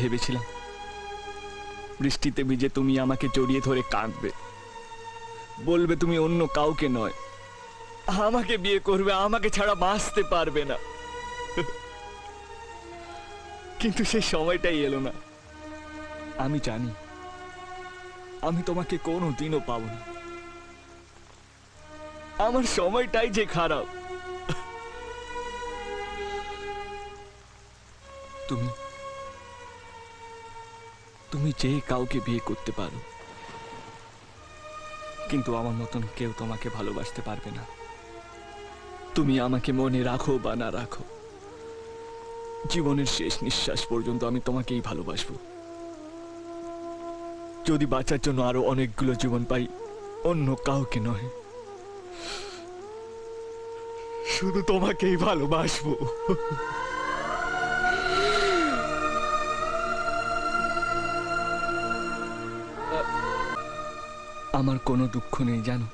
ভেবেছিলাম বৃষ্টিতে ভিজে তুমি আমাকে জড়িয়ে ধরে কাঁদবে, বলবে তুমি অন্য কাউকে নয়, আমাকে বিয়ে করবে, আমাকে ছাড়া বাঁচতে পারবে না। কিন্তু সেই সময়টাই এলো না। আমি জানি আমি তোমাকে কোনোদিনও পাবো না। আমার সময়টাই যে খারাপ। তুমি তুমি যে কাউকে বিয়ে করতে পারো, কিন্তু আমার মতন কেউ তোমাকে ভালোবাসতে পারবে না। তুমি আমাকে মনে রাখো বা না রাখো, জীবনের শেষ নিঃশ্বাস পর্যন্ত আমি তোমাকেই ভালোবাসবো। যদি বাঁচার জন্য আরো অনেকগুলো জীবন পাই, অন্য কাউকে নয়, শুধু তোমাকেই ভালোবাসবো। আমার কোনো দুঃখ নেই জানো,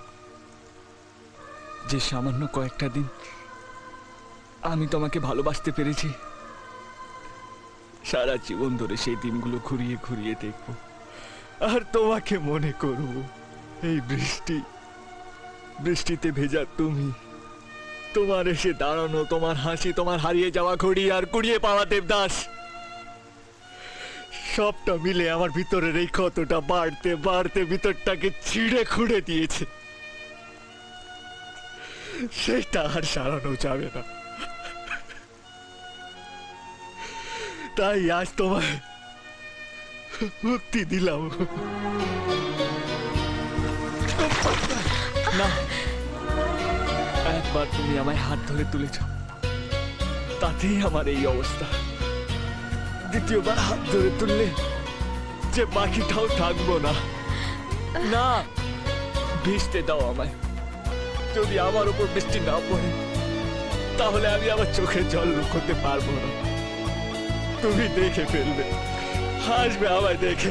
যে সামান্য কয়েকটা দিন আমি তোমাকে ভালোবাসতে পেরেছি। সারা জীবন ধরে সেই দিনগুলো ঘুরিয়ে ঘুরিয়ে দেখব আর তোমাকে মনে করব। এই বৃষ্টিতে ভেজা তুমি, তোমার এসে দাঁড়ানো, তোমার হাসি, তোমার হারিয়ে যাওয়া ঘড়ি আর কুড়িয়ে পাওয়া দেবদাস, সবটা মিলে আমার ভিতরের এই ক্ষতটা বাড়তে বাড়তে ভিতরটাকে ছিঁড়ে খুঁড়ে দিয়েছে। সেটা আর সারানো যাবে না। তাই আজ তোমায় মুক্তি দিলাম। না, একবার তুমি আমায় হাত ধরে তুলেছ, তাতেই আমার এই অবস্থা। দ্বিতীয়বার হাত ধরে তুললে যে বাকিটাও থাকবো না। না, ভিজতে দাও আমায়। যদি আমার উপর বৃষ্টি না পড়ে, তাহলে আমি আমার চোখে জল লুকোতে পারবো না। তুমি দেখে ফেলবে, হাসবে আমায় দেখে।